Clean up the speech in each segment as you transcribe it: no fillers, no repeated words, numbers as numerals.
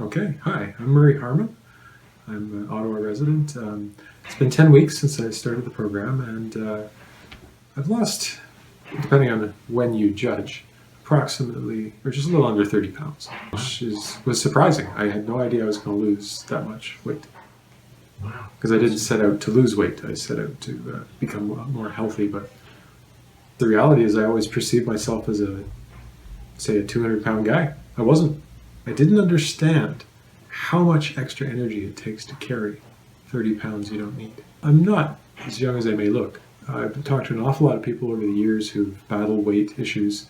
Okay, hi, I'm Murray Harmon. I'm an Ottawa resident. It's been 10 weeks since I started the program, and I've lost, depending on when you judge, approximately, or just a little under 30 pounds, was surprising. I had no idea I was going to lose that much weight. Wow. Because I didn't set out to lose weight. I set out to become more healthy, but the reality is I always perceived myself as a 200-pound guy. I wasn't. I didn't understand how much extra energy it takes to carry 30 pounds you don't need. I'm not as young as I may look. I've talked to an awful lot of people over the years who've battled weight issues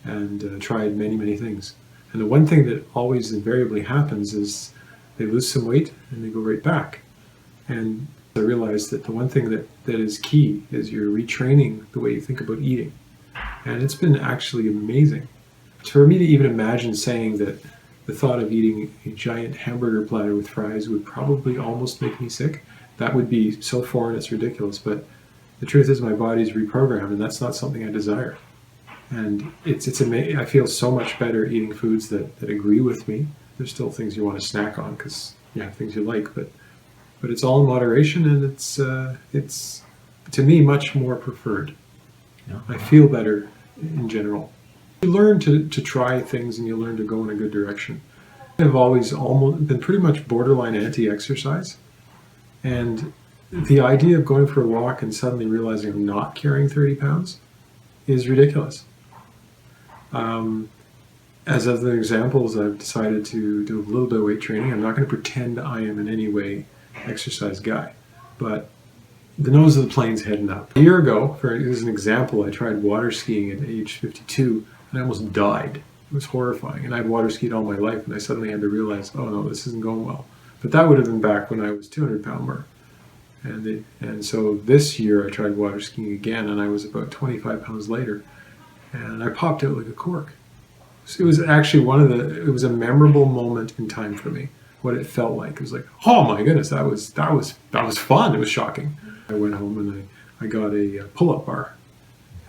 and tried many things. And the one thing that always invariably happens is they lose some weight and they go right back. And I realized that the one thing that is key is you're retraining the way you think about eating. And it's been actually amazing. For me to even imagine saying that the thought of eating a giant hamburger platter with fries would probably almost make me sick. That would be so foreign, it's ridiculous. But the truth is my body's reprogrammed, and that's not something I desire. And it's amazing. I feel so much better eating foods that agree with me. There's still things you want to snack on because you have things you like, but it's all in moderation, and it's to me much more preferred. Yeah. I feel better in general. You learn to try things and you learn to go in a good direction. I've always almost been pretty much borderline anti-exercise. And the idea of going for a walk and suddenly realizing I'm not carrying 30 pounds is ridiculous. As other examples, I've decided to do a little bit of weight training. I'm not going to pretend I am in any way exercise guy, but the nose of the plane's heading up. A year ago, as an example, I tried water skiing at age 52. And I almost died. It was horrifying. And I'd water skied all my life, and I suddenly had to realize, oh no, this isn't going well. But that would have been back when I was 200-pounder. And so this year I tried water skiing again, and I was about 25 pounds lighter. And I popped out like a cork. So it was actually it was a memorable moment in time for me, what it felt like. It was like, oh my goodness, that was fun. It was shocking. I went home and I got a pull-up bar.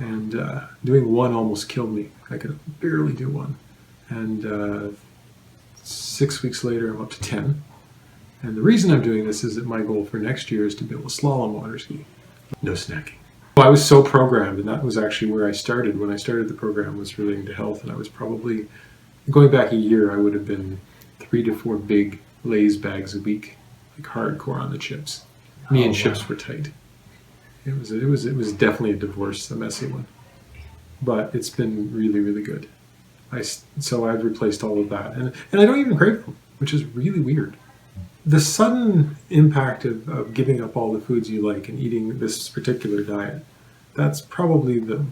And doing one almost killed me. I could barely do one. And 6 weeks later, I'm up to 10. And the reason I'm doing this is that my goal for next year is to be able to slalom water ski. No snacking. Well, I was so programmed, and that was actually where I started. When I started the program was relating to health, and I was probably, going back a year, I would have been 3 to 4 big Lay's bags a week, like hardcore on the chips. Me and chips were tight. It was definitely a divorce, a messy one, but it's been really good. So I've replaced all of that, and I don't even crave them, which is really weird. The sudden impact of giving up all the foods you like and eating this particular diet, that's probably the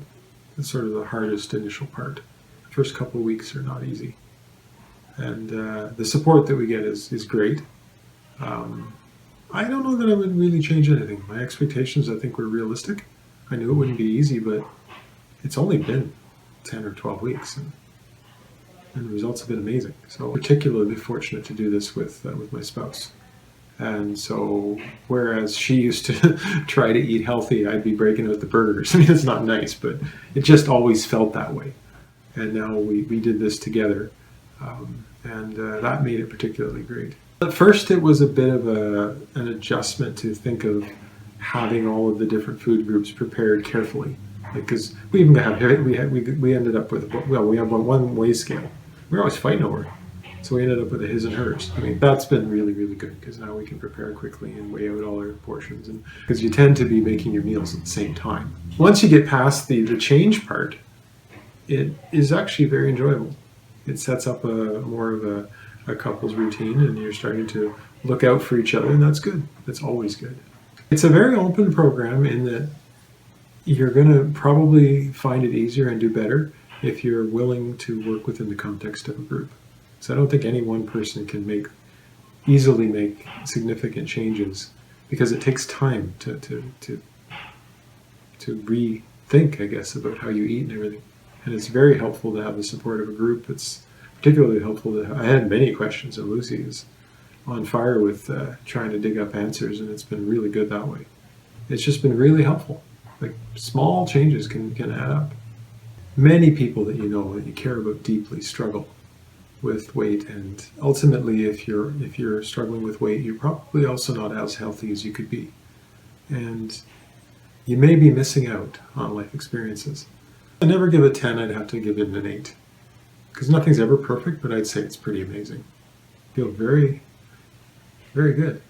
sort of the hardest initial part. The first couple of weeks are not easy, and the support that we get is great. I don't know that I would really change anything. My expectations, I think, were realistic. I knew it wouldn't be easy, but it's only been 10 or 12 weeks, and the results have been amazing. So I'm particularly fortunate to do this with my spouse. And so, whereas she used to try to eat healthy, I'd be breaking out the burgers. I mean, it's not nice, but it just always felt that way. And now we did this together, and that made it particularly great. At first, it was a bit of an adjustment to think of having all of the different food groups prepared carefully, because we even ended up with we have one weigh scale. We were always fighting over it, so we ended up with a his and hers. I mean, that's been really good because now we can prepare quickly and weigh out all our portions, and because you tend to be making your meals at the same time. Once you get past the change part, it is actually very enjoyable. It sets up more of a couple's routine, and you're starting to look out for each other, and that's good. That's always good. It's a very open program in that you're going to probably find it easier and do better if you're willing to work within the context of a group. So I don't think any one person can easily make significant changes, because it takes time to rethink, I guess, about how you eat and everything. And it's very helpful to have the support of a group. It's particularly helpful I had many questions, and Lucy is on fire with trying to dig up answers, and it's been really good that way. It's just been really helpful. Like, small changes can add up. Many people that you know that you care about deeply struggle, with weight, and ultimately, if you're struggling with weight, you're probably also not as healthy as you could be, and you may be missing out on life experiences. I never give it 10, I'd have to give it an 8. Because nothing's ever perfect, but I'd say it's pretty amazing. Feel very, very good.